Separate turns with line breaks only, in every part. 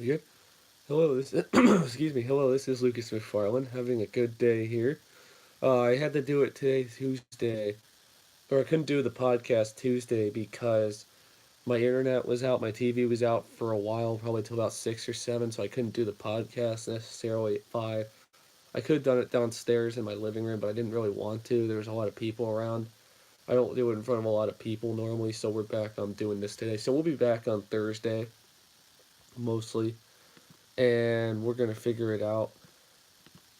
Good. Hello, this excuse me. Hello, this is Lucas McFarland. Having a good day here. I had to do it today, Tuesday, or I couldn't do the podcast Tuesday because my internet was out, my TV was out for a while, probably till about 6 or 7, so I couldn't do the podcast necessarily at 5. I could have done it downstairs in my living room, but I didn't really want to. There was a lot of people around. I don't do it in front of a lot of people normally, so we're back on doing this today. So we'll be back on Thursday, mostly, and we're gonna figure it out.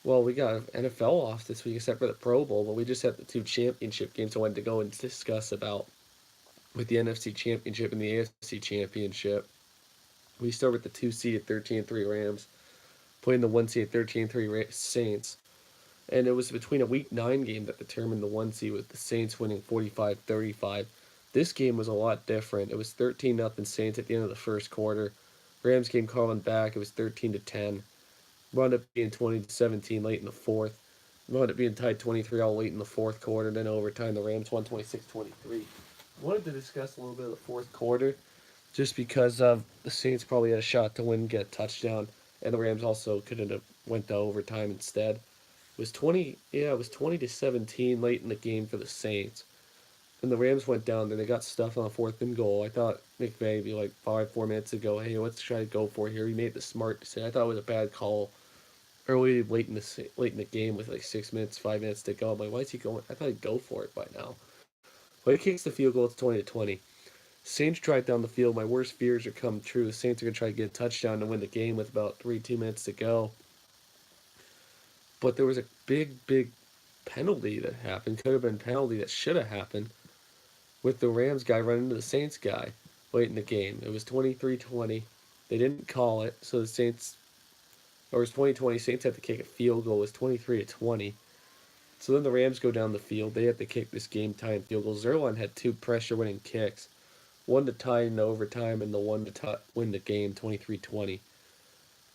Well, we got NFL off this week except for the Pro Bowl, but we just had the two championship games I wanted to go and discuss about with the NFC Championship and the AFC Championship. We start with the 2 seeded 13-3 Rams playing the 1 seeded 13-3 Saints. And it was between a week 9 game that determined the 1 seed with the Saints winning 45-35. This game was a lot different. It was 13-0 Saints at the end of the first quarter. Rams came calling back. It was 13-10. Wound up being 20-17 late in the fourth. Wound up being tied 23 all late in the fourth quarter. Then overtime, the Rams won 26-23. I wanted to discuss a little bit of the fourth quarter just because of the Saints probably had a shot to win, get a touchdown, and the Rams also could have went to overtime instead. It was 20-17 late in the game for the Saints. And the Rams went down, then they got stuffed on a fourth and goal. I thought McVay be like 4 minutes ago, hey, let's try to go for it here. He made the smart decision. I thought it was a bad call early late in the game with like 6 minutes, 5 minutes to go. I'm like, why is he going? I thought he'd go for it by now. But he kicks the field goal. It's 20-20. Saints drive down the field. My worst fears are come true. The Saints are gonna try to get a touchdown to win the game with about 2 minutes to go. But there was a big penalty that happened. Could have been a penalty that should have happened with the Rams guy running into the Saints guy late in the game. It was 23-20. They didn't call it, so the Saints, or it was 20-20. Saints had to kick a field goal. It was 23-20. So then the Rams go down the field. They have to kick this game tying field goal. Zerline had two pressure winning kicks, one to tie in overtime and the one to win the game 23-20.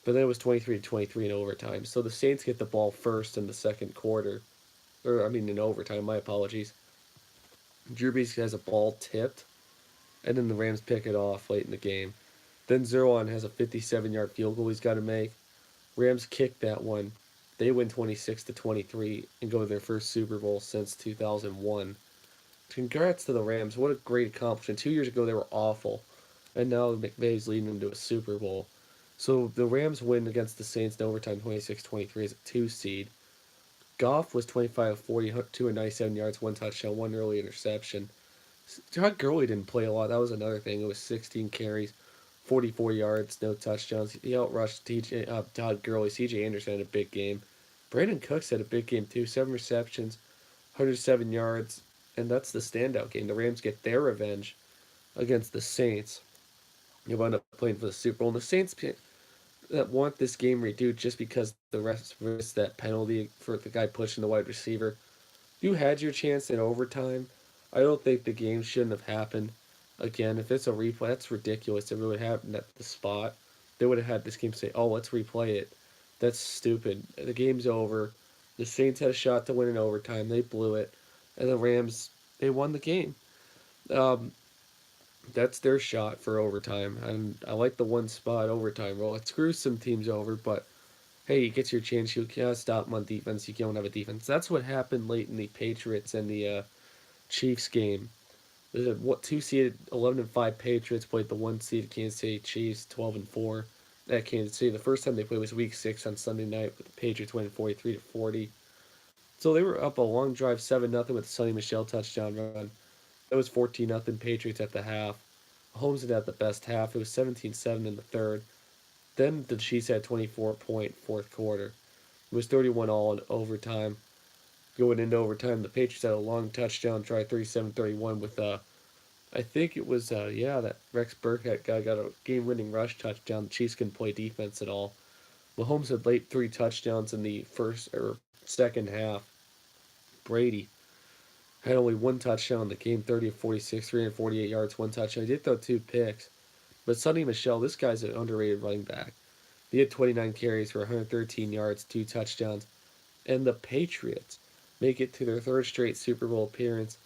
But then it was 23-23 in overtime. So the Saints get the ball first in the second quarter. Or, I mean, in overtime, my apologies. Drew Brees has a ball tipped, and then the Rams pick it off late in the game. Then Zerline has a 57-yard field goal he's got to make. Rams kick that one. They win 26-23 and go to their first Super Bowl since 2001. Congrats to the Rams. What a great accomplishment. 2 years ago, they were awful. And now McVay's leading them to a Super Bowl. So the Rams win against the Saints in overtime 26-23 as a 2 seed. Goff was 25 of 40, 297 yards, one touchdown, one early interception. Todd Gurley didn't play a lot. That was another thing. It was 16 carries, 44 yards, no touchdowns. He outrushed Todd Gurley. CJ Anderson had a big game. Brandon Cooks had a big game too. 7 receptions, 107 yards, and that's the standout game. The Rams get their revenge against the Saints. They wound up playing for the Super Bowl. And the Saints that want this game reduced just because the rest missed that penalty for the guy pushing the wide receiver. You had your chance in overtime. I don't think the game shouldn't have happened. Again, if it's a replay, that's ridiculous. If it would have happened at the spot, they would have had this game say, "Oh, let's replay it." That's stupid. The game's over. The Saints had a shot to win in overtime. They blew it, and the Rams they won the game. Um, that's their shot for overtime, and I like the one spot overtime rule. It screws some teams over, but hey, you get your chance. You can't stop them on defense. You don't have a defense. That's what happened late in the Patriots and the Chiefs game. The what 2 seeded 11-5 Patriots played the 1 seeded Kansas City Chiefs 12-4 at Kansas City. The first time they played was Week 6 on Sunday night with the Patriots winning 43-40. So they were up a long drive 7-0 with the Sonny Michel touchdown run. That was 14-0 Patriots at the half. Holmes had the best half. It was 17-7 in the third. Then the Chiefs had 24-point fourth quarter. It was 31 all in overtime. Going into overtime, the Patriots had a long touchdown drive, 37-31 with I think it was that Rex Burkhead guy got a game-winning rush touchdown. The Chiefs couldn't play defense at all. Mahomes had late 3 touchdowns in the first or second half. Brady had only one touchdown in the game, 30 of 46, 348 yards, one touchdown. He did throw two picks. But Sonny Michel, this guy's an underrated running back. He had 29 carries for 113 yards, two touchdowns. And the Patriots make it to their third straight Super Bowl appearance.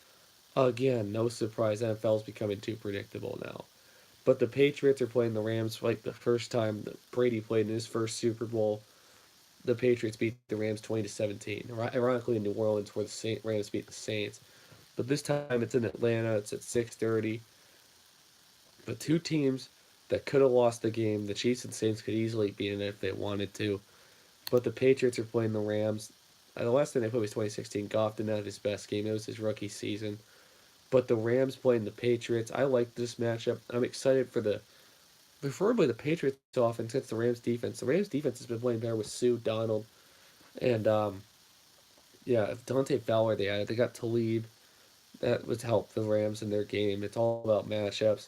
Again, no surprise, NFL's becoming too predictable now. But the Patriots are playing the Rams like the first time that Brady played in his first Super Bowl. The Patriots beat the Rams 20 to 17. Ironically, in New Orleans, where the Rams beat the Saints. But this time it's in Atlanta. It's at 6:30. The two teams that could have lost the game, the Chiefs and Saints could easily beat it if they wanted to. But the Patriots are playing the Rams. The last time they played was 2016. Goff didn't have his best game. It was his rookie season. But the Rams playing the Patriots. I like this matchup. I'm excited for preferably the Patriots offense against the Rams defense. The Rams defense has been playing better with Sue Donald and yeah, Dante Fowler. They added. They got Talib. That would help the Rams in their game. It's all about matchups.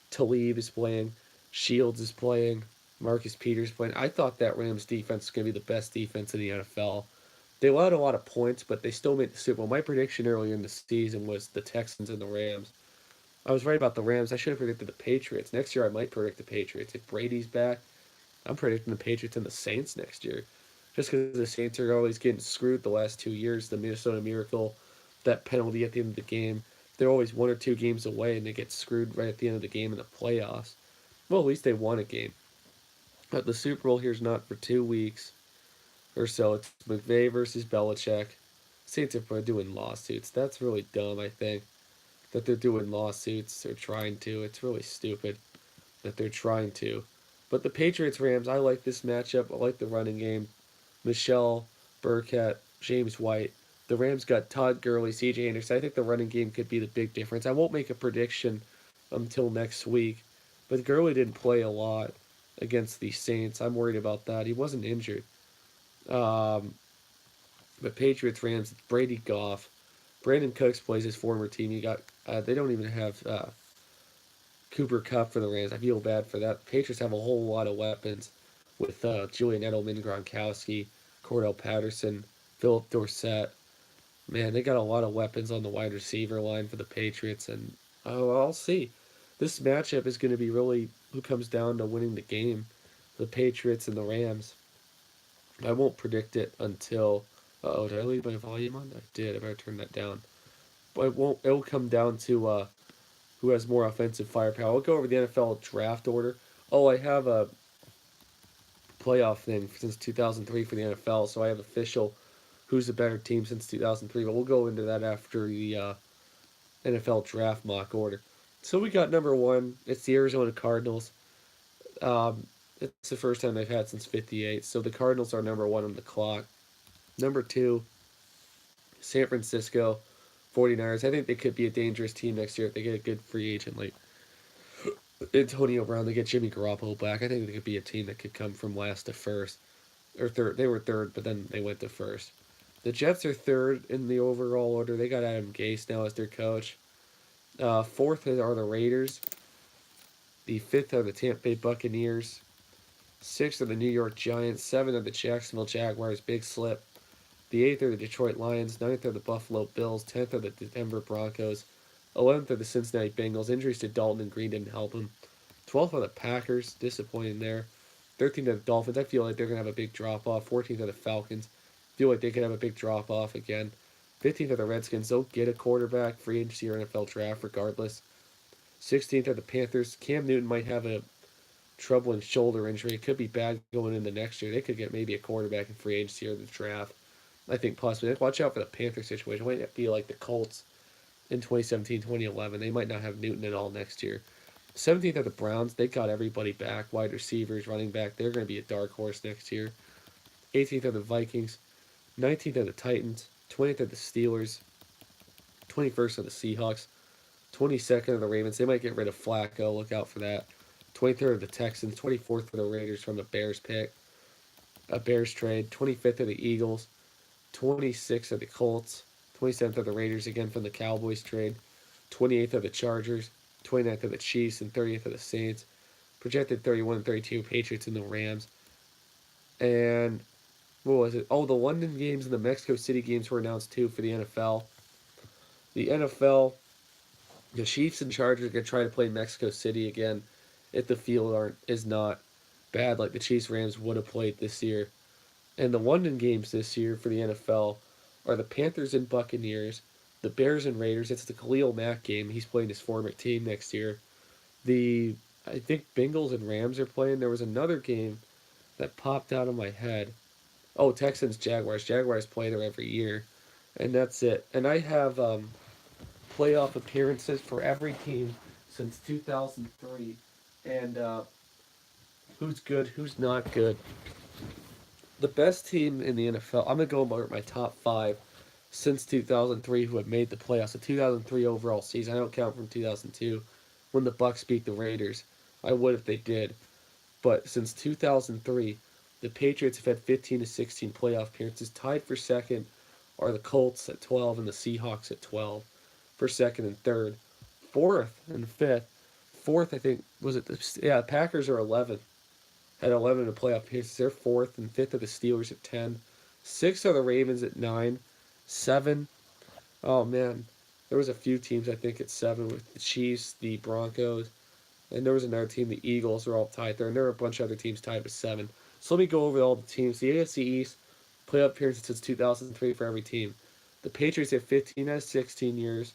Talib is playing. Shields is playing. Marcus Peters playing. I thought that Rams defense was going to be the best defense in the NFL. They allowed a lot of points, but they still made the Super Bowl. My prediction earlier in the season was the Texans and the Rams. I was right about the Rams. I should have predicted the Patriots. Next year, I might predict the Patriots. If Brady's back, I'm predicting the Patriots and the Saints next year. Just because the Saints are always getting screwed the last 2 years. The Minnesota Miracle, that penalty at the end of the game. They're always 1 or 2 games away, and they get screwed right at the end of the game in the playoffs. Well, at least they won a game. But the Super Bowl here is not for 2 weeks or so. It's McVay versus Belichick. Saints are doing lawsuits. That's really dumb, I think, that they're doing lawsuits. They're trying to. It's really stupid that they're trying to. But the Patriots Rams, I like this matchup. I like the running game. Michelle, Burkett, James White. The Rams got Todd Gurley, CJ Anderson. I think the running game could be the big difference. I won't make a prediction until next week, but Gurley didn't play a lot against the Saints. I'm worried about that. He wasn't injured. Um, but Patriots Rams, Brady Goff. Brandon Cooks plays his former team. You got they don't even have Cooper Kupp for the Rams. I feel bad for that. The Patriots have a whole lot of weapons with Julian Edelman, Gronkowski, Cordell Patterson, Philip Dorsett. Man, they got a lot of weapons on the wide receiver line for the Patriots, and I'll see. This matchup is going to be really who comes down to winning the game, the Patriots and the Rams. I won't predict it until. Oh, did I leave my volume on? I did. I better turn that down. But it won't. It'll come down to who has more offensive firepower. I'll go over the NFL draft order. Oh, I have a playoff thing since 2003 for the NFL, so I have official who's the better team since 2003. But we'll go into that after the NFL draft mock order. So we got number one. It's the Arizona Cardinals. It's the first time they've had since '58. So the Cardinals are number one on the clock. Number two, San Francisco 49ers. I think they could be a dangerous team next year if they get a good free agent like Antonio Brown. They get Jimmy Garoppolo back. I think they could be a team that could come from last to first. Or third. They were third, but then they went to first. The Jets are third in the overall order. They got Adam Gase now as their coach. Fourth are the Raiders. The fifth are the Tampa Bay Buccaneers. Sixth are the New York Giants. Seven are the Jacksonville Jaguars. Big slip. The eighth are the Detroit Lions. Ninth are the Buffalo Bills. 10th are the Denver Broncos. 11th are the Cincinnati Bengals. Injuries to Dalton and Green didn't help them. 12th are the Packers. Disappointing there. 13th are the Dolphins. I feel like they're going to have a big drop off. 14th are the Falcons. Feel like they could have a big drop off again. 15th are the Redskins. They'll get a quarterback, free agency or NFL draft regardless. 16th are the Panthers. Cam Newton might have a troubling shoulder injury. It could be bad going into next year. They could get maybe a quarterback in free agency or the draft. I think possibly. Watch out for the Panther situation. It might be like the Colts in 2017, 2011. They might not have Newton at all next year. 17th are the Browns. They got everybody back. Wide receivers, running back. They're going to be a dark horse next year. 18th are the Vikings. 19th are the Titans. 20th are the Steelers. 21st are the Seahawks. 22nd are the Ravens. They might get rid of Flacco. Look out for that. 23rd are the Texans. 24th are the Raiders from the Bears pick. A Bears trade. 25th are the Eagles. 26th are the Colts. 27th are the Raiders again from the Cowboys trade. 28th are the Chargers. 29th are the Chiefs. And 30th are the Saints. Projected 31 and 32 Patriots and the Rams. And what was it? Oh, the London games and the Mexico City games were announced too for the NFL. The NFL, the Chiefs and Chargers are going to try to play Mexico City again if the field is not bad like the Chiefs Rams would have played this year. And the London games this year for the NFL are the Panthers and Buccaneers, the Bears and Raiders. It's the Khalil Mack game. He's playing his former team next year. The I think Bengals and Rams are playing. There was another game that popped out of my head. Oh, Texans Jaguars. Jaguars play there every year, and that's it. And I have playoff appearances for every team since 2003, and who's good, who's not good. The best team in the NFL. I'm gonna go about my top five since 2003 who have made the playoffs. The 2003 overall season. I don't count from 2002 when the Bucks beat the Raiders. I would if they did, but since 2003, the Patriots have had 15 to 16 playoff appearances. Tied for second are the Colts at 12 and the Seahawks at 12 for second and third. Fourth and fifth. Fourth, I think, was it the yeah, Packers are 11. Had 11 in the playoff appearances. They're fourth, and fifth are the Steelers at 10. Six are the Ravens at 9. Seven, oh man, there was a few teams I think at 7 with the Chiefs, the Broncos, and there was another team, the Eagles, are all tied there, and there were a bunch of other teams tied with 7. So let me go over all the teams. The AFC East, playoff appearances since 2003 for every team. The Patriots have 15 out of 16 years.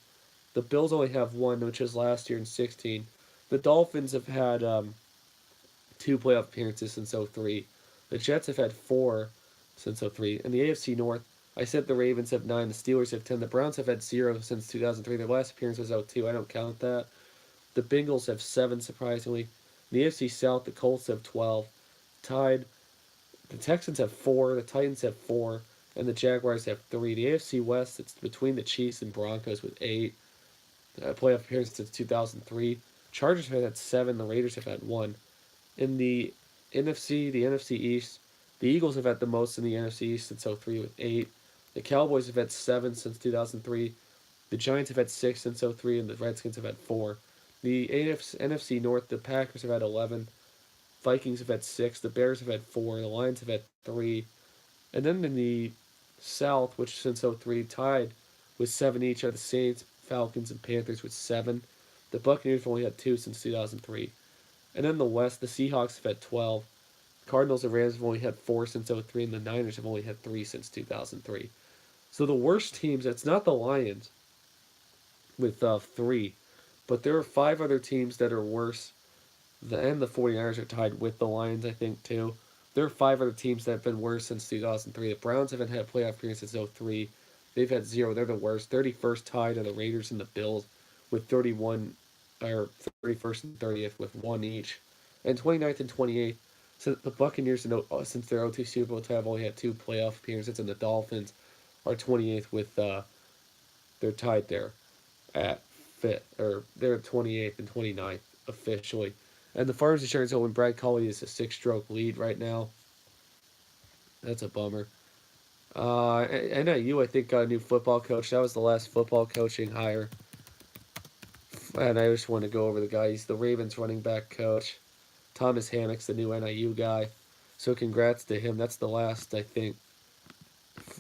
The Bills only have one, which was last year in 16. The Dolphins have had 2 playoff appearances since '03. The Jets have had 4 since '03. And the AFC North, I said the Ravens have 9, the Steelers have 10, the Browns have had 0 since 2003. Their last appearance was '02. I don't count that. The Bengals have 7, surprisingly. In the AFC South, the Colts have 12. Tied, the Texans have 4, the Titans have 4, and the Jaguars have 3. The AFC West, it's between the Chiefs and Broncos with 8. Playoff appearances since 2003. Chargers have had 7, the Raiders have had 1. In the NFC East, the Eagles have had the most in the NFC East since '03 with 8. The Cowboys have had 7 since 2003. The Giants have had 6 since '03, and the Redskins have had 4. The NFC North, the Packers have had 11. Vikings have had 6. The Bears have had 4. The Lions have had 3. And then in the South, which since '03 tied with 7 each, are the Saints, Falcons, and Panthers with 7. The Buccaneers have only had 2 since 2003. And then the West, the Seahawks have had 12. Cardinals and Rams have only had 4 since '03, and the Niners have only had 3 since 2003. So the worst teams, it's not the Lions with 3, but there are 5 other teams that are worse. And the 49ers are tied with the Lions, I think, too. There are 5 other teams that have been worse since 2003. The Browns haven't had a playoff appearance since '03. They've had 0. They're the worst. 31st tied are the Raiders and the Bills with 31, or 31st and 30th with 1 each. And 29th and 28th, since the Buccaneers, since their '02 Super Bowl title, have only had 2 playoff appearances, and the Dolphins are 28th with, they're tied there at 5th, or they're 28th and 29th officially. And the Farmers Insurance Open, Brad Colley is a 6-stroke lead right now. That's a bummer. NIU, I think, got a new football coach. That was the last football coaching hire. And I just want to go over the guy. He's the Ravens running back coach. Thomas Hammock's the new NIU guy. So congrats to him. That's the last, I think,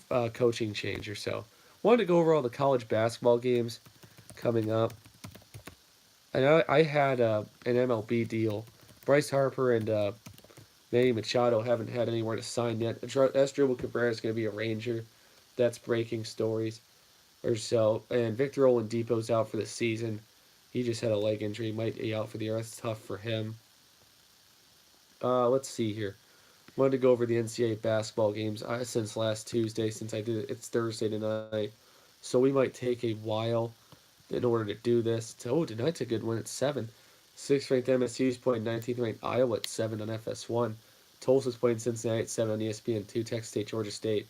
coaching change or so. Wanted to go over all the college basketball games coming up. I had an MLB deal. Bryce Harper and Manny Machado haven't had anywhere to sign yet. Asdrubal Cabrera is going to be a Ranger. That's breaking stories or so. And Victor Oladipo's out for the season. He just had a leg injury. He might be out for the year. That's tough for him. Let's see here. Wanted to go over the NCAA basketball games since last Tuesday. Since I did it, it's Thursday tonight, so we might take a while in order to do this. Oh, tonight's a good one at 7. 6th ranked MSU is playing 19th ranked Iowa at 7 on FS1. Tulsa's playing Cincinnati at 7 on ESPN2. Texas State, Georgia State.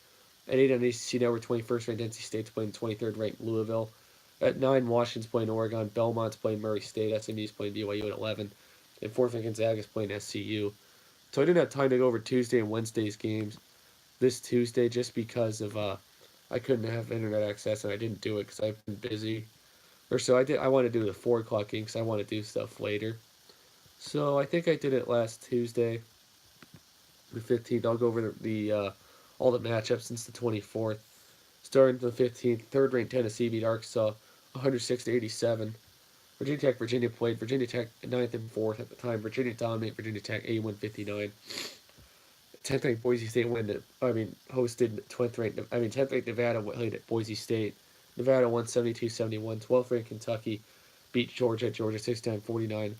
At 8 on ACC Network, 21st ranked NC State's playing 23rd ranked Louisville. At 9, Washington's playing Oregon. Belmont's playing Murray State. SMU's playing BYU at 11. And 4th ranked Gonzaga's playing SCU. So I didn't have time to go over Tuesday and Wednesday's games this Tuesday just because of I couldn't have internet access and I didn't do it because I've been busy. Or so I did. I want to do the 4 o'clock game because I want to do stuff later. So I think I did it last Tuesday, the 15th. I'll go over the all the matchups since the 24th. Starting the 15th, 3rd ranked Tennessee beat Arkansas 106-87. Virginia Tech, Virginia played. Virginia Tech 9th and 4th at the time. Virginia dominated Virginia Tech 81-59. 10th ranked Boise State hosted 10th ranked Nevada played at Boise State. Nevada won 72-71. 12th ranked Kentucky beat Georgia 69-49.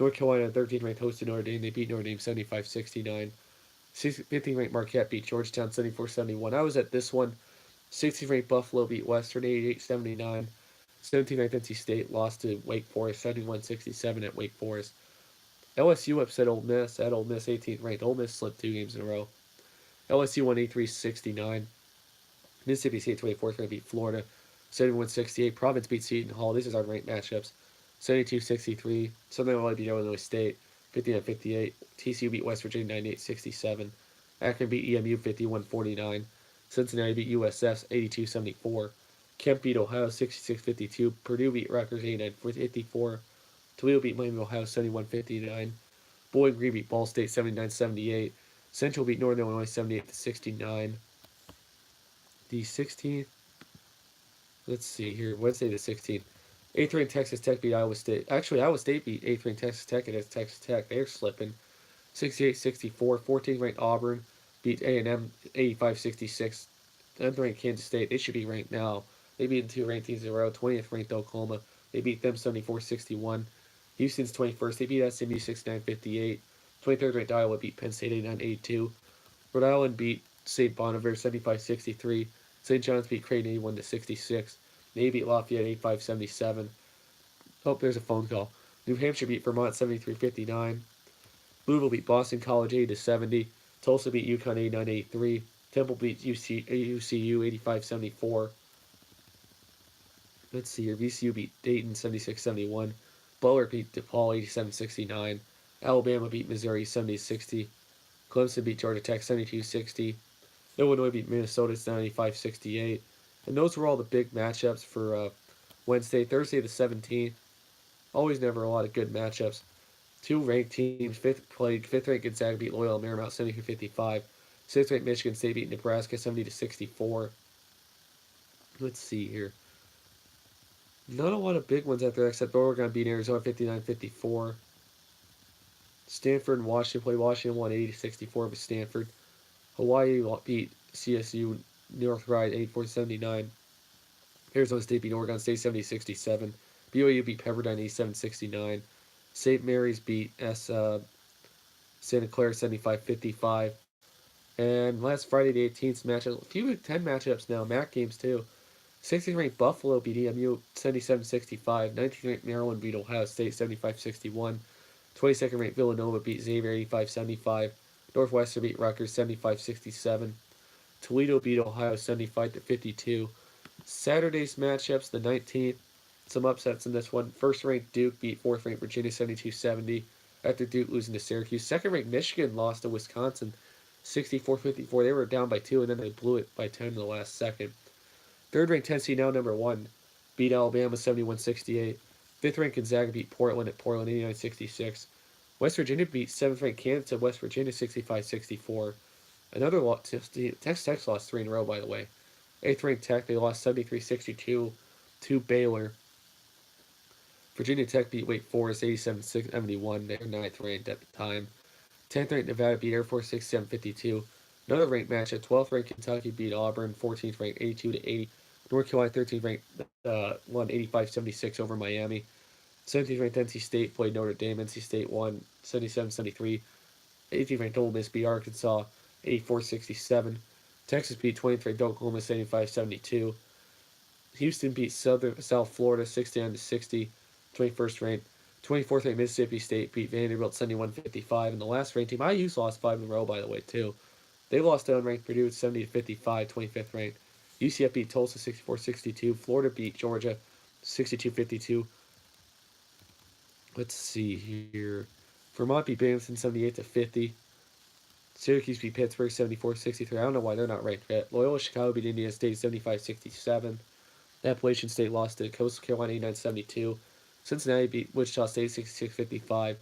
North Carolina, 13th ranked, hosted Notre Dame. They beat Notre Dame 75-69. 15th ranked Marquette beat Georgetown 74-71. I was at this one. 16th ranked Buffalo beat Western 88-79. 17th ranked NC State lost to Wake Forest 71-67 at Wake Forest. LSU upset Ole Miss at Ole Miss 18th ranked. Ole Miss slipped 2 games in a row. LSU won 83-69. Mississippi State 24th ranked beat Florida 71-68. Providence beat Seton Hall. These are our ranked matchups. 72-63. Southern Illinois beat Illinois State 59-58. TCU beat West Virginia 98-67. Akron beat EMU 51-49. Cincinnati beat USF 82-74. Kent beat Ohio 66-52. Purdue beat Rutgers 89-54. Toledo beat Miami, Ohio 71-59. Bowling Green beat Ball State 79-78. Central beat Northern Illinois 78-69. The 16th, let's see here, Wednesday the 16th. 8th ranked Texas Tech beat Iowa State. Actually, Iowa State beat 8th ranked Texas Tech against Texas Tech. They're slipping. 68-64. 14th ranked Auburn beat A&M 85-66. 10th ranked Kansas State. They should be ranked now. They beat 2 ranked teams in a row. 20th ranked Oklahoma. They beat them 74-61. Houston's 21st. They beat SMU 69-58. 23rd ranked Iowa beat Penn State 89-82. Rhode Island beat St. Bonaventure 75-63. St. John's beat Creighton 81-66. Navy beat Lafayette 85-77. Oh, there's a phone call. New Hampshire beat Vermont 73-59. Louisville beat Boston College 80-70. Tulsa beat UConn 89-83. Temple beat UCU 85-74. Let's see here. VCU beat Dayton 76-71. Butler beat DePaul 87-69. Alabama beat Missouri 70-60. Clemson beat Georgia Tech 72-60. Illinois beat Minnesota 95-68. And those were all the big matchups for Wednesday. Thursday the 17th. Always never a lot of good matchups. 2 ranked teams. 5th ranked Gonzaga beat Loyola Marymount 72-55. 6th ranked Michigan State beat Nebraska 70-64. Let's see here. Not a lot of big ones out there except Oregon beat Arizona 59-54. Stanford and Washington played. Washington won 80-64 with Stanford. Hawaii beat CSU North Ride 84-79. Arizona State beat Oregon State 70-67. BYU beat Pepperdine 87-69. St. Mary's beat Santa Clara 75-55. And last Friday the 18th matchup, a few Big Ten matchups now, MAC games too. 16th ranked Buffalo beat EMU 77-65. 19th ranked Maryland beat Ohio State 75-61. 22nd ranked Villanova beat Xavier 85-75. Northwestern beat Rutgers 75-67. Toledo beat Ohio 75-52. Saturday's matchups, the 19th. Some upsets in this one. First ranked Duke beat 4th ranked Virginia 72-70 after Duke losing to Syracuse. Second ranked Michigan lost to Wisconsin 64-54. They were down by 2 and then they blew it by 10 in the last second. Third ranked Tennessee, now number 1, beat Alabama 71-68. 5th ranked Gonzaga beat Portland at Portland 89-66. West Virginia beat 7th ranked Kansas at West Virginia 65-64. Another loss. Texas Tech lost 3 in a row, by the way. 8th ranked Tech, they lost 73-62 to Baylor. Virginia Tech beat Wake Forest 87-71. They were 9th ranked at the time. 10th ranked Nevada beat Air Force 67-52. Another ranked match at 12th ranked Kentucky beat Auburn 14th ranked 82-80. North Carolina 13th ranked won 85-76 over Miami. 17th ranked NC State played Notre Dame. NC State won 77-73. 18th ranked Ole Miss beat Arkansas 84-67. Texas beat 20th ranked Oklahoma 75-72. Houston beat South Florida 69-60. 21st ranked. 24th ranked Mississippi State beat Vanderbilt 71-55. And the last ranked team, IU's lost 5 in a row, by the way, too. They lost to unranked Purdue 70-55, 25th ranked. UCF beat Tulsa 64-62. Florida beat Georgia 62-52. Let's see here. Vermont beat Binghamton 78-50. Syracuse beat Pittsburgh 74-63. I don't know why they're not ranked yet. Loyola Chicago beat Indiana State 75-67. Appalachian State lost to Coastal Carolina 89-72. Cincinnati beat Wichita State 66-55.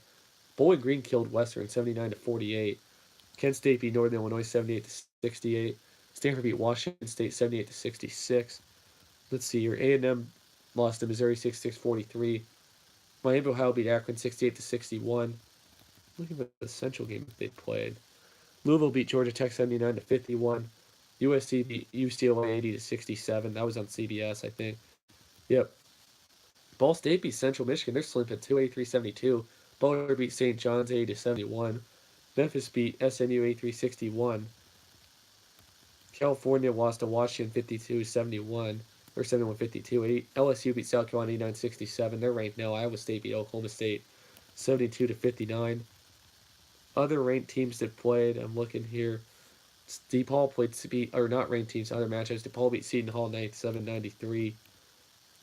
Bowling Green killed Western 79-48. Kent State beat Northern Illinois 78-68. Stanford beat Washington State 78-66. Let's see here. A&M lost to Missouri 66-43. Miami, Ohio beat Akron 68-61. Looking at the Central game that they played. Louisville beat Georgia Tech 79-51. USC beat UCLA 80-67. That was on CBS, I think. Yep. Ball State beat Central Michigan. They're slipping 283-72. Butler beat St. John's 80-71. Memphis beat SMU 83-61. California lost to Washington 52-71 or 71-52. LSU beat South Carolina 89-67. They're ranked now. Iowa State beat Oklahoma State 72-59. Other ranked teams that played, I'm looking here. DePaul played beat or not ranked teams. Other matchups. DePaul beat Seton Hall 97-93.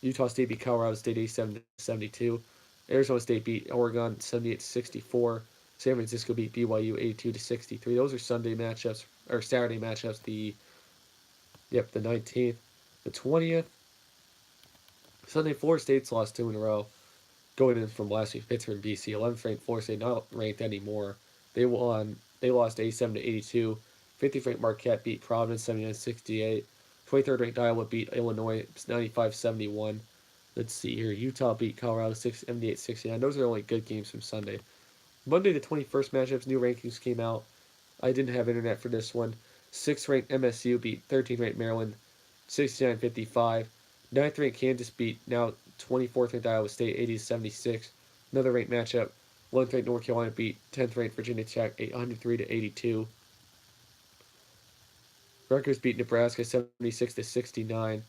Utah State beat Colorado State 87-72. Arizona State beat Oregon 78-64. San Francisco beat BYU 82-63. Those are Sunday matchups or Saturday matchups. The 19th, the 20th. Sunday, Florida State's lost 2 in a row. Going in from last week, Pittsburgh, BC. 11th ranked Florida State, not ranked anymore. They won. They lost 87-82. 50th ranked Marquette beat Providence 79-68. 23rd ranked Iowa beat Illinois 95-71. Let's see here. Utah beat Colorado 78-69. Those are only good games from Sunday. Monday, the 21st matchups, new rankings came out. I didn't have internet for this one. 6th ranked MSU beat 13th ranked Maryland 69-55. 9th ranked Kansas beat now 24th ranked Iowa State 80-76. Another ranked matchup. 11th ranked North Carolina beat 10th ranked Virginia Tech 103-82. Rutgers beat Nebraska 76-69.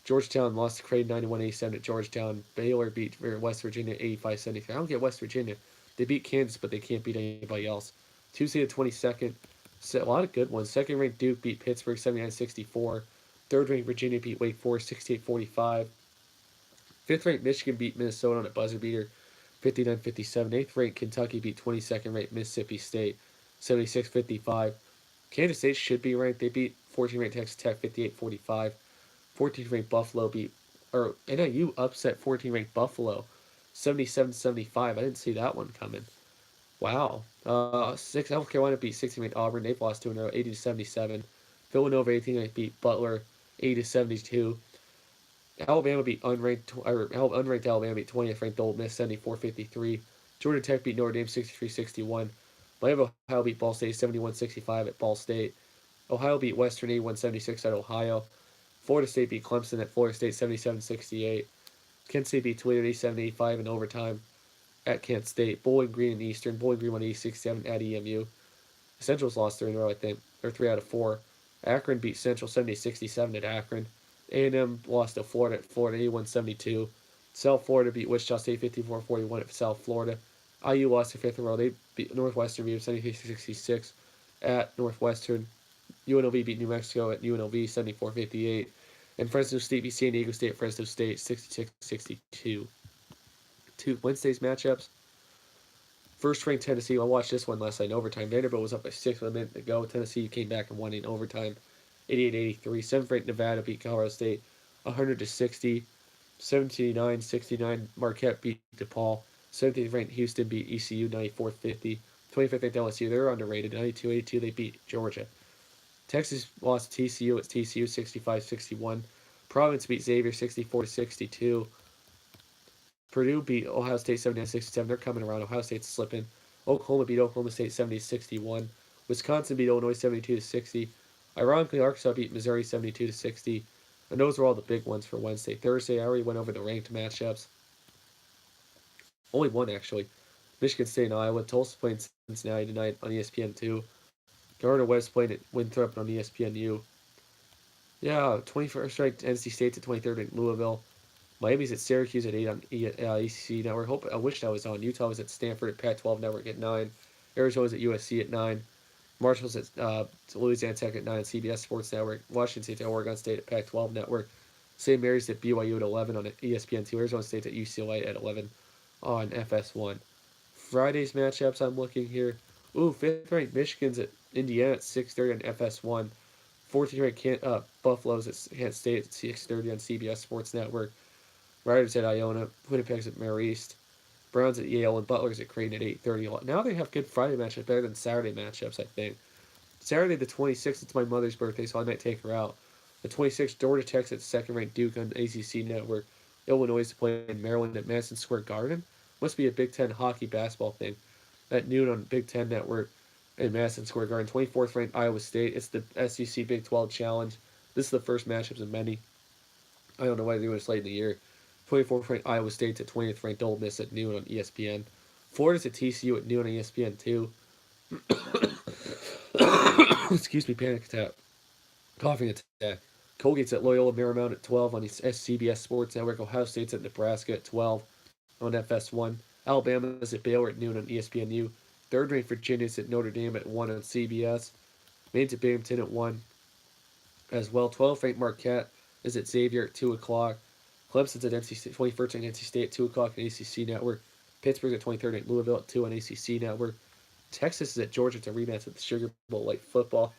Georgetown lost to Creighton 91-87 at Georgetown. Baylor beat West Virginia 85-73. I don't get West Virginia. They beat Kansas, but they can't beat anybody else. Tuesday the 22nd. A lot of good ones. Second ranked Duke beat Pittsburgh 79-64. Third ranked Virginia beat Wake Forest 68-45. Fifth ranked Michigan beat Minnesota on a buzzer beater 59-57. Eighth ranked Kentucky beat 22nd ranked Mississippi State 76-55. Kansas State should be ranked. They beat 14th ranked Texas Tech 58-45. 14th ranked Buffalo NIU upset 14th ranked Buffalo 77-75. I didn't see that one coming. Wow. South Carolina beat 16th ranked Auburn. They've lost 2 in a row 80-77. Villanova 18th ranked beat Butler 80-72. Alabama beat unranked Alabama beat 20th ranked Ole Miss 74-53. Georgia Tech beat Notre Dame 63-61. Miami Ohio beat Ball State 71-65 at Ball State. Ohio beat Western 81-76 at Ohio. Florida State beat Clemson at Florida State 77-68. Kent State beat Toledo 87-85 in overtime at Kent State. Bowling Green and Eastern. Bowling Green won 87 at EMU. Central's lost 3 in a row, I think, or 3 out of 4. Akron beat Central 70-67 at Akron. A&M lost to Florida at Florida 81-72. South Florida beat Wichita State 54-41 at South Florida. IU lost their 5th in a row. They beat Northwestern beat 73-66 at Northwestern. UNLV beat New Mexico at UNLV 74-58. And Fresno State beat San Diego State at Fresno State 66-62. Wednesday's matchups. First ranked Tennessee. I watched this one last night in overtime. Vanderbilt was up by 6 with a minute to go. Tennessee came back and won in overtime 88-83. 7th ranked Nevada beat Colorado State 100-60. 79-69. Marquette beat DePaul. 17th ranked Houston beat ECU 94-50. 25th ranked LSU. They're underrated. 92-82. They beat Georgia. Texas lost to TCU. It's TCU 65-61. Providence beat Xavier 64-62. Purdue beat Ohio State 79-67. They're coming around. Ohio State's slipping. Oklahoma beat Oklahoma State 70-61. Wisconsin beat Illinois 72-60. Ironically, Arkansas beat Missouri 72-60. And those were all the big ones for Wednesday. Thursday, I already went over the ranked matchups. Only one, actually. Michigan State and Iowa. Tulsa playing Cincinnati tonight on ESPN2. Gardner West playing at Winthrop on ESPNU. Yeah, 21st ranked NC State's at 23rd ranked Louisville. Miami's at Syracuse at 8 on ECC Network. I wish that was on. Utah was at Stanford at Pac-12 Network at 9. Arizona's at USC at 9. Marshall's at Louisiana Tech at 9 on CBS Sports Network. Washington State's at Oregon State at Pac-12 Network. St. Mary's at BYU at 11 on ESPN2. Arizona State's at UCLA at 11 on FS1. Friday's matchups I'm looking here. 5th ranked Michigan's at Indiana at 6:30 on FS1. 14th ranked Buffalo's at Kent State at 6:30 on CBS Sports Network. Riders at Iona. Winnipeg's at Marist. Browns at Yale, and Butler's at Creighton at 8:30. Now they have good Friday matchups, better than Saturday matchups, I think. Saturday the 26th, it's my mother's birthday, so I might take her out. The 26th, Georgia Tech's at 2nd ranked Duke on ACC Network. Illinois is playing in Maryland at Madison Square Garden. Must be a Big Ten hockey basketball thing. At noon on Big Ten Network in Madison Square Garden. 24th ranked Iowa State. It's the SEC Big 12 Challenge. This is the first matchups of many. I don't know why they're doing this late in the year. 24th ranked Iowa State to 20th ranked Ole Miss at noon on ESPN. Florida's at TCU at noon on ESPN2. Excuse me, panic attack. Coughing attack. Colgate's at Loyola Marymount at 12 on the CBS Sports Network. Ohio State's at Nebraska at 12 on FS1. Alabama's at Baylor at noon on ESPNU. Third-ranked Virginia's at Notre Dame at 1 on CBS. Maine's at Binghamton at 1 as well. 12th-ranked Marquette is at Xavier at 2 o'clock. Clemson's at NC State, 21st ranked NC State at 2 o'clock on ACC Network. Pittsburgh's at 23rd ranked Louisville at 2 on ACC Network. Texas is at Georgia to rematch with the Sugar Bowl like football.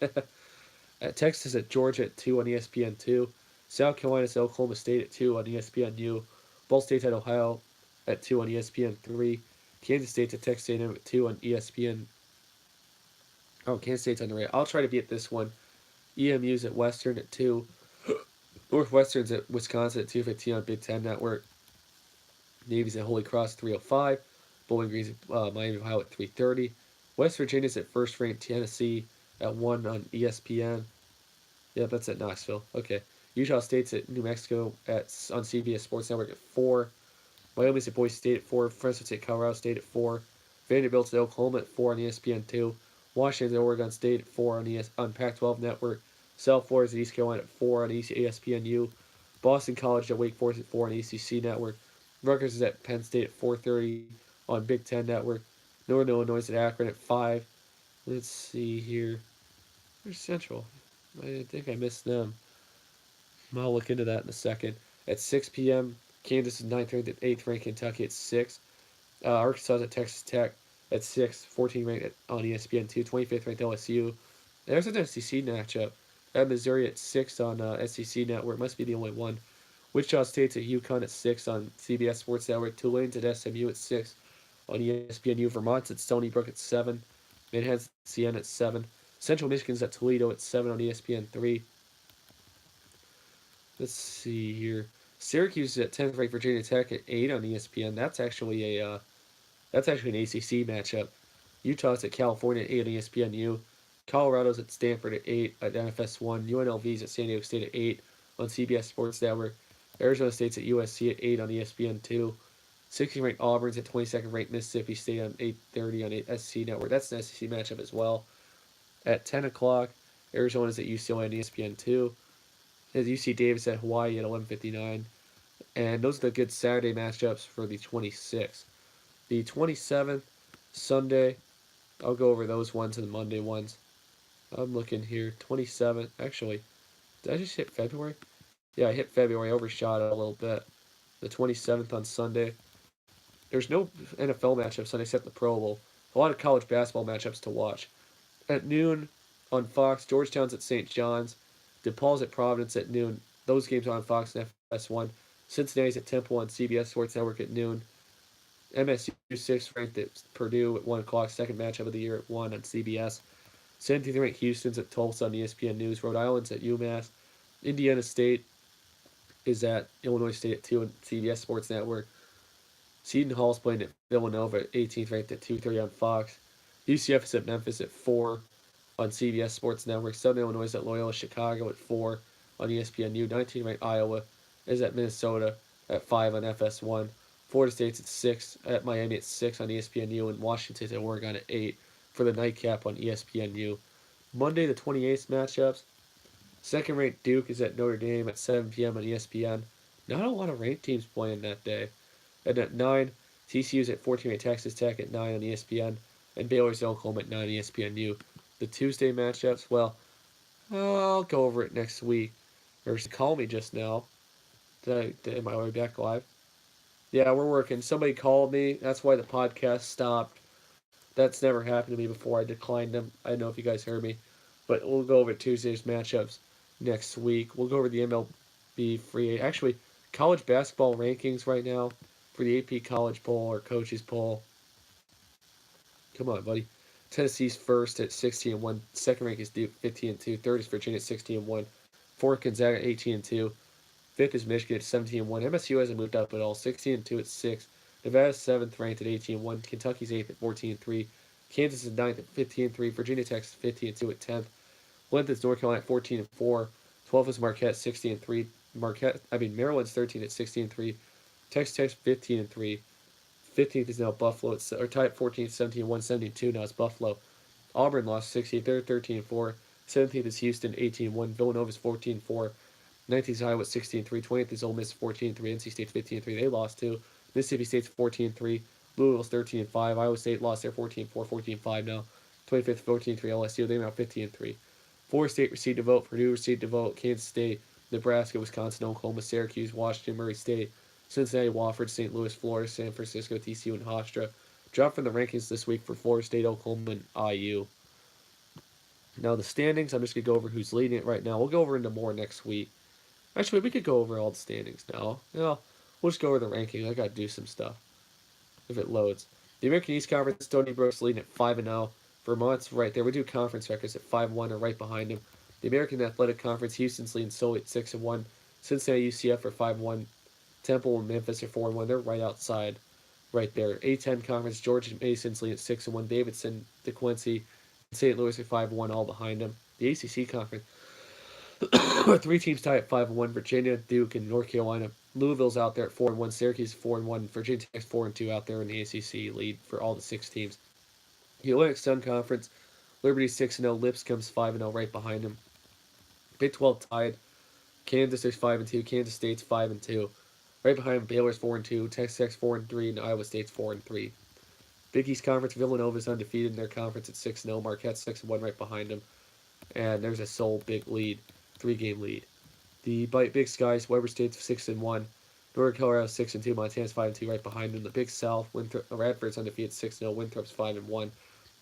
At Texas at Georgia at 2 on ESPN2. South Carolina's at Oklahoma State at 2 on ESPNU. Ball State's at Ohio at 2 on ESPN3. Kansas State's at Texas A&M at 2 on ESPN. Oh, Kansas State's on the right. I'll try to beat this one. EMU's at Western at 2. Northwestern's at Wisconsin at 2:15 on Big Ten Network. Navy's at Holy Cross 3:05. Bowling Green's at Miami, Ohio at 3:30. West Virginia's at first-ranked Tennessee at 1 on ESPN. Yeah, that's at Knoxville. Okay. Utah State's at New Mexico on CBS Sports Network at 4. Miami's at Boise State at 4. Fresno State, Colorado State at 4. Vanderbilt's at Oklahoma at 4 on ESPN2. Washington's at Oregon State at 4 on Pac-12 Network. South Florida's at East Carolina at 4 on ESPNU. Boston College at Wake Forest at 4 on ACC Network. Rutgers is at Penn State at 4:30 on Big Ten Network. Northern Illinois is at Akron at 5. Let's see here. Where's Central? I think I missed them. I'll look into that in a second. At 6 p.m., Kansas is 9th ranked at 8th ranked Kentucky at 6. Arkansas is at Texas Tech at 6. 14th ranked on ESPN2. 25th ranked LSU. There's an SEC matchup. At Missouri at 6 on SEC Network. Must be the only one. Wichita State's at UConn at 6 on CBS Sports Network. Tulane's at SMU at 6 on ESPNU. Vermont's at Stony Brook at 7. Manhattan's at CN at 7. Central Michigan's at Toledo at 7 on ESPN3. Let's see here. Syracuse is at 10th ranked Virginia Tech at 8 on ESPN. That's actually an ACC matchup. Utah's at California at 8 on ESPNU. Colorado's at Stanford at 8 at FS1. UNLV's at San Diego State at 8 on CBS Sports Network. Arizona State's at USC at 8 on ESPN2. 16th ranked Auburn's at 22nd ranked Mississippi State on 8:30 on SEC Network. That's an SEC matchup as well. At 10 o'clock, Arizona's at UCLA on ESPN2. There's UC Davis at Hawaii at 11:59. And those are the good Saturday matchups for the 26th. The 27th, Sunday, I'll go over those ones and the Monday ones. I'm looking here. 27th, actually, did I just hit February? Yeah, I hit February, overshot it a little bit. The 27th on Sunday. There's no NFL matchups Sunday except the Pro Bowl. A lot of college basketball matchups to watch. At noon on Fox, Georgetown's at St. John's. DePaul's at Providence at noon. Those games are on Fox and FS1. Cincinnati's at Temple on CBS Sports Network at noon. MSU 6th ranked at Purdue at 1 o'clock. Second matchup of the year at 1 on CBS. 17th ranked Houston's at Tulsa on ESPN News. Rhode Island's at UMass. Indiana State is at Illinois State at 2 on CBS Sports Network. Seton Hall's playing at Villanova at 18th ranked at 2:30 on Fox. UCF is at Memphis at 4 on CBS Sports Network. Southern Illinois is at Loyola Chicago at 4 on ESPNU. 19th ranked Iowa is at Minnesota at 5 on FS1. Florida State's at 6 at Miami at 6 on ESPNU. And Washington's at Oregon at 8 for the nightcap on ESPNU. Monday the 28th matchups. Second ranked Duke is at Notre Dame at 7 p.m. on ESPN. Not a lot of ranked teams playing that day. And at 9, TCU's at 14 ranked Texas Tech at 9 on ESPN. And Baylor's at Oklahoma at 9 on ESPNU. The Tuesday matchups, well, I'll go over it next week. Or call me just now. Am I already back live? Yeah, we're working. Somebody called me. That's why the podcast stopped. That's never happened to me before. I declined them. I don't know if you guys heard me. But we'll go over Tuesday's matchups next week. We'll go over the MLB free. Actually, college basketball rankings right now for the AP College Bowl or Coaches Bowl. Come on, buddy. Tennessee's first at 16-1. Second rank is Duke, 15-2. Third is Virginia at 16-1. Fourth, Gonzaga at 18-2. Fifth is Michigan at 17-1. MSU hasn't moved up at all. 16-2 at 6. Nevada's 7th ranked at 18-1. Kentucky's 8th at 14-3. Kansas is 9th at 15-3. Virginia Tech's 15-2 at 10th. 11th is North Carolina at 14-4. 12th is Marquette 16-3. Maryland's 13th at 16-3. Texas Tech's 15-3. 15th is now Buffalo. It's or tied 14th, 17, 172. Now it's Buffalo. Auburn lost 60th. They're 13-4. 17th is Houston, 18-1. Villanova's 14-4. 19th is Iowa, 16-3. 20th is Ole Miss, 14-3. NC State's 15-3. They lost too. Mississippi State's 14-3. Louisville's 13-5. Iowa State lost their 14-4, 14-5 now. 25th, 14-3 LSU. They're now 15-3. Florida State received a vote. Purdue received a vote. Kansas State, Nebraska, Wisconsin, Oklahoma, Syracuse, Washington, Murray State, Cincinnati, Wofford, St. Louis, Florida, San Francisco, TCU, and Hofstra dropped from the rankings this week for Florida State, Oklahoma, and IU. Now the standings, I'm just going to go over who's leading it right now. We'll go over into more next week. Actually, we could go over all the standings now. We'll just go over the ranking. I got to do some stuff if it loads. The American East Conference, Stony Brook's leading at 5-0. Vermont's right there. We do conference records at 5-1 or right behind him. The American Athletic Conference, Houston's leading solely at 6-1. Cincinnati, UCF are 5-1. Temple and Memphis are 4-1. They're right outside, right there. A10 Conference, George Mason's leading at 6-1. Davidson, DeQuincy, and St. Louis are 5-1, all behind them. The ACC Conference, three teams tied at 5-1. Virginia, Duke, and North Carolina. Louisville's out there at 4-1. Syracuse 4-1. Virginia Tech's 4-2 out there in the ACC lead for all the 6 teams. The Atlantic Sun Conference, Liberty 6-0. Lipscomb's 5-0 right behind him. Big 12 tied. Kansas is 5-2. Kansas State's 5-2. Right behind him, Baylor's 4-2. Texas Tech's 4-3, and Iowa State's 4-3. Big East Conference, Villanova's undefeated in their conference at 6-0. Marquette's 6-1 right behind them. And there's a sole big lead, 3-game lead. The Big Skies, Weber State's 6-1. Northern Colorado 6-2. Montana's 5-2 right behind them. The Big South, Radford's undefeated 6-0. Winthrop's 5-1.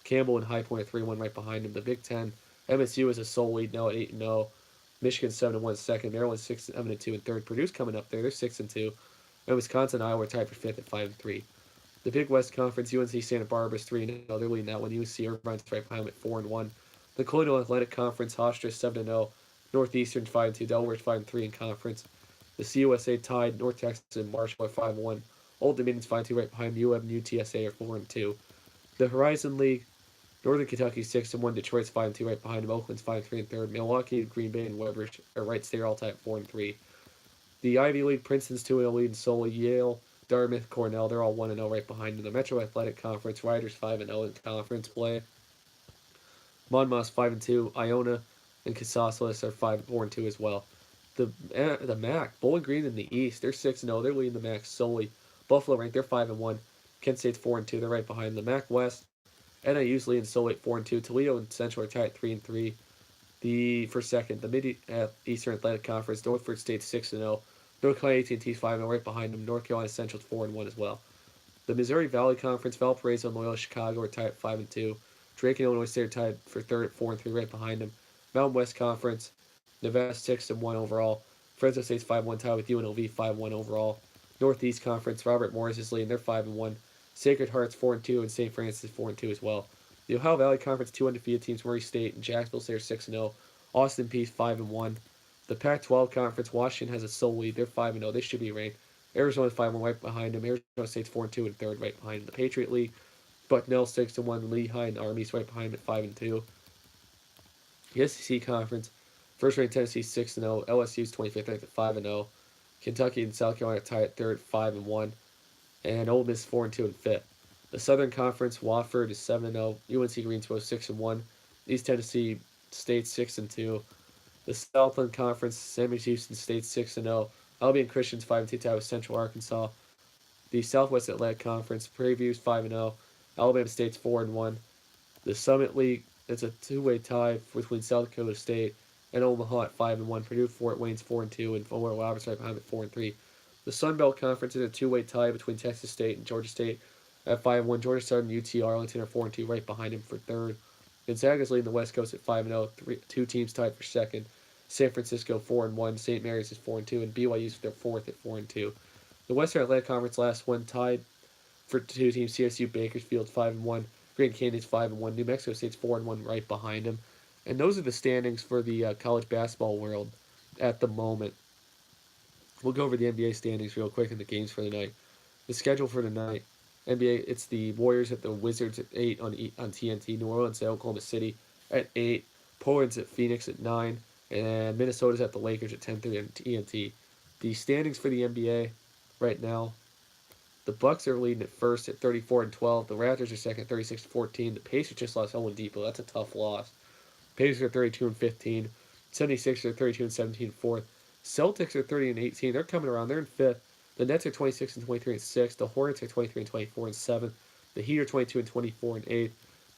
Campbell and High Point at 3-1 right behind him. The Big Ten, MSU is a sole lead now at 8-0. Michigan 7-1 second. Maryland 6-2 and third. Purdue's coming up there. They're 6-2. And Wisconsin and Iowa are tied for fifth at 5-3. The Big West Conference, UNC Santa Barbara's 3-0. They're leading that one. UC Irvine's right behind them at 4-1. The Colonial Athletic Conference, Hofstra 7-0. Northeastern 5-2. Delaware's 5-3 in conference. The CUSA tied. North Texas and Marshall are 5-1. Old Dominion's 5-2 right behind them. UM and UTSA are 4-2. The Horizon League, Northern Kentucky 6-1. Detroit's 5-2 right behind them. Oakland's 5-3 in third. Milwaukee, Green Bay, and Weber are right there all tied at 4-3. The Ivy League, Princeton's 2-0 lead in solely. Yale, Dartmouth, Cornell, they're all 1-0 right behind them. The Metro Athletic Conference, Riders 5-0 in conference play. Monmouth's 5-2. Iona and Casaslas are 4-2 as well. The MAC, Bowling Green in the East, they're 6-0. They're leading the MAC solely. Buffalo ranked, they're 5-1. Kent State's 4-2. They're right behind them. The MAC West, NIU's leading solely at 4-2. Toledo and Central are tied at 3-3. For second, the Mid-Eastern Athletic Conference, Northford State's 6-0. North Carolina AT&T's 5-0 right behind them. North Carolina Central's 4-1 as well. The Missouri Valley Conference, Valparaiso and Loyola Chicago are tied at 5-2. Drake and Illinois State are tied for third at 4-3 right behind them. Mountain West Conference, Nevada 6-1 overall. Fresno State's 5-1 tied with UNLV 5-1 overall. Northeast Conference, Robert Morris is leading. They're 5-1. Sacred Heart's 4-2 and St. Francis is 4-2 as well. The Ohio Valley Conference, 2 undefeated teams, Murray State and Jacksonville State are 6-0. Austin Peay's 5-1. The Pac-12 Conference, Washington has a sole lead. They're 5-0. They should be ranked. Arizona's 5-1 right behind them. Arizona State's 4-2 and third right behind them. The Patriot League, Bucknell 6-1. Lehigh and Army's right behind them at 5-2. The SEC Conference, first ranked Tennessee 6-0. LSU's 25th ranked at 5-0. Kentucky and South Carolina tied at third, 5-1. And Ole Miss 4-2 and fifth. The Southern Conference, Wofford is 7-0. UNC Greensboro 6-1. East Tennessee State 6-2. The Southland Conference, Sam Houston State 6-0. Albion Christian's 5-2 tied with Central Arkansas. The Southwest Atlantic Conference, Prairie View's 5-0. Alabama State's 4-1. The Summit League, it's a two-way tie between South Dakota State and Omaha at 5-1. Purdue Fort Wayne's 4-2, and Oral Roberts right behind at 4-3. The Sun Belt Conference is a two-way tie between Texas State and Georgia State at 5-1. Georgia Southern and UT Arlington are 4-2 right behind him for third. Gonzaga's leading the West Coast at 5-0. Two teams tied for second. San Francisco 4-1. St. Mary's is 4-2, and BYU's their fourth at 4-2. The Western Athletic Conference last one tied for two teams. CSU Bakersfield's 5-1. Grand Canyon's 5-1. New Mexico State's 4-1 right behind them. And those are the standings for the college basketball world at the moment. We'll go over the NBA standings real quick and the games for the night. The schedule for the night. NBA, it's the Warriors at the Wizards at 8 on TNT. New Orleans at Oklahoma City at 8. Portland's at Phoenix at 9. And Minnesota's at the Lakers at 10:30 on TNT. The standings for the NBA right now. The Bucks are leading at first at 34-12. The Raptors are second, 36-14. The Pacers just lost Oladipo. That's a tough loss. Pacers are 32-15. 76ers are 32-17 fourth. Celtics are 30-18. They're coming around. They're in fifth. The Nets are 26-23 and sixth. The Hornets are 23-24 and seventh. The Heat are 22-24 and eighth.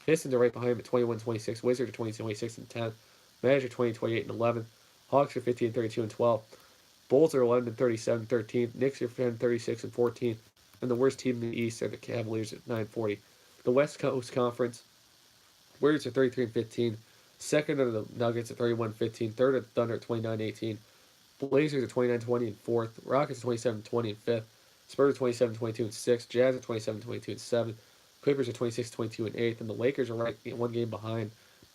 Pistons are right behind them at 21-26. Wizards are 20-26 and 10th. Magic are 20-28 and 11th. Hawks are 15-32 and 12th. Bulls are 11-37 13th. Knicks are 10-36 and 14th. And the worst team in the East are the Cavaliers at 9-40. The West Coast Conference, Warriors are 33-15. Second are the Nuggets at 31-15. Third are the Thunder at 29-18. Blazers are 29-20 and fourth. Rockets are 27-20 and fifth. Spurs are 27-22 and sixth. Jazz are 27-22 and seventh. Clippers are 26-22 and eighth. And the Lakers are right one game behind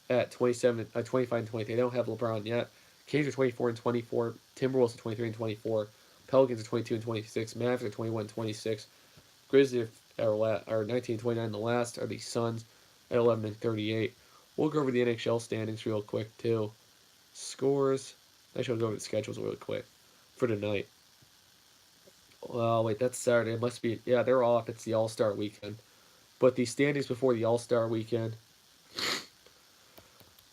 at 25-23. They don't have LeBron yet. Kings are 24-24. Timberwolves are 23-24. Pelicans are 22-26. Mavs are 21-26. Grizzlies are 19-29. The last are the Suns at 11-38. We'll go over the NHL standings real quick too. Scores. Actually, I'll go over the schedules real quick for tonight. Oh wait, that's Saturday. It must be. Yeah, they're off. It's the All-Star weekend. But the standings before the All-Star weekend.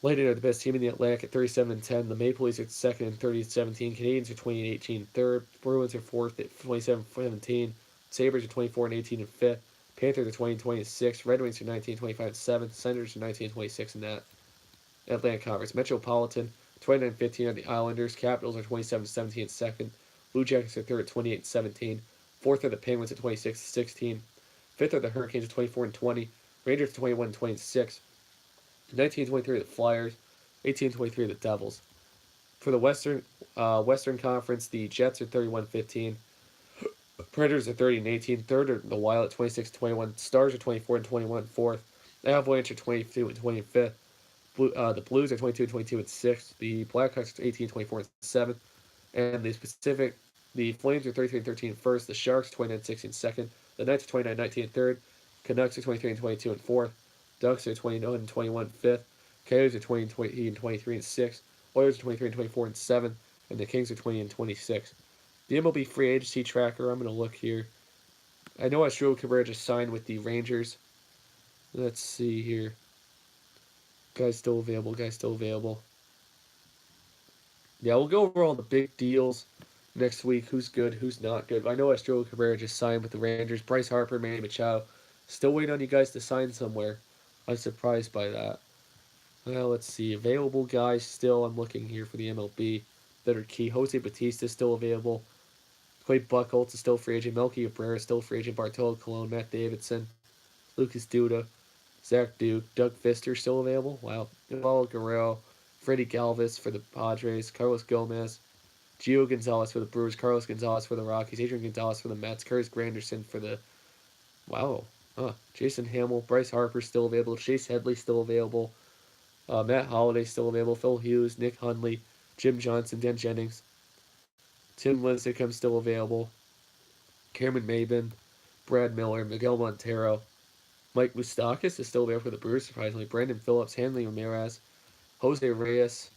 Lightning are the best team in the Atlantic at 37-10. The Maple Leafs are second at 30-17. Canadiens are 28-18 third. Bruins are fourth at 27-17. Sabres are 24-18 and fifth. Panthers are 20-26. Red Wings are 19-25 7th. Senators are 19-26 in that Atlantic Conference. Metropolitan 29-15 on the Islanders. Capitals are 27-17 second. Blue Jackets are third at 28-17. Fourth are the Penguins at 26-16. Fifth are the Hurricanes at 24-20. Rangers 21-26. 19-23 the Flyers. 18-23 the Devils. For the Western Conference, the Jets are 31-15. Predators are 30-18. Third are the Wild at 26-21. Stars are 24-21 fourth. Avalanche are 22-20 fifth. The Blues are 22-22 and sixth. The Blackhawks are 18-24 and seventh. And the Flames are 33-13 first. The Sharks 29-16 second. The Knights are 29-19 third. Canucks are 23-22 and fourth. Ducks are 29-21 fifth. Coyotes are 20-23 and sixth. Oilers are 23-24 and seventh. And the Kings are 20-26. The MLB free agency tracker, I'm going to look here. I know Asdrubal Cabrera just signed with the Rangers. Let's see here. Guy's still available. Yeah, we'll go over all the big deals next week. Who's good, who's not good. I know Asdrubal Cabrera just signed with the Rangers. Bryce Harper, Manny Machado. Still waiting on you guys to sign somewhere. I'm surprised by that. Well, let's see. Available guys still. I'm looking here for the MLB that are key. Jose Bautista is still available. Clay Buchholz is still free agent. Melky Cabrera is still free agent. Bartolo Colon, Matt Davidson, Lucas Duda, Zach Duke, Doug Fister still available. Wow. Paulo Guerrero, Freddie Galvis for the Padres, Carlos Gomez, Gio Gonzalez for the Brewers, Carlos Gonzalez for the Rockies, Adrian Gonzalez for the Mets, Curtis Granderson for the Jason Hamill, Bryce Harper still available, Chase Headley still available, Matt Holliday still available, Phil Hughes, Nick Hundley, Jim Johnson, Dan Jennings, Tim Lincecum still available, Cameron Maybin, Brad Miller, Miguel Montero, Mike Moustakas is still there for the Brewers, surprisingly, Brandon Phillips, Hanley Ramirez, Jose Reyes,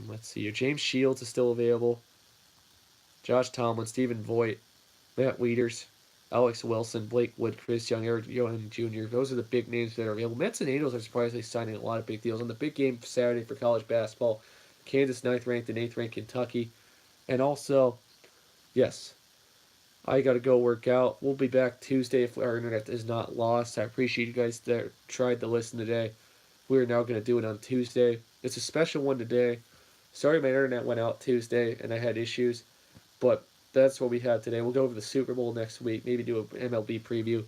let's see here, James Shields is still available, Josh Tomlin, Stephen Voigt, Matt Wieters, Alex Wilson, Blake Wood, Chris Young, Eric Johan Jr. Those are the big names that are available. Mets and Angels are surprisingly signing a lot of big deals. On the big game Saturday for college basketball, Kansas 9th ranked and 8th ranked Kentucky. And also, yes, I got to go work out. We'll be back Tuesday if our internet is not lost. I appreciate you guys that tried to listen today. We are now going to do it on Tuesday. It's a special one today. Sorry my internet went out Tuesday and I had issues, but that's what we have today. We'll go over the Super Bowl next week, maybe do an MLB preview,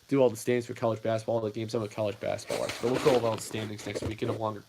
do all the standings for college basketball, all the games on the college basketball. But we'll go over all the standings next week in a longer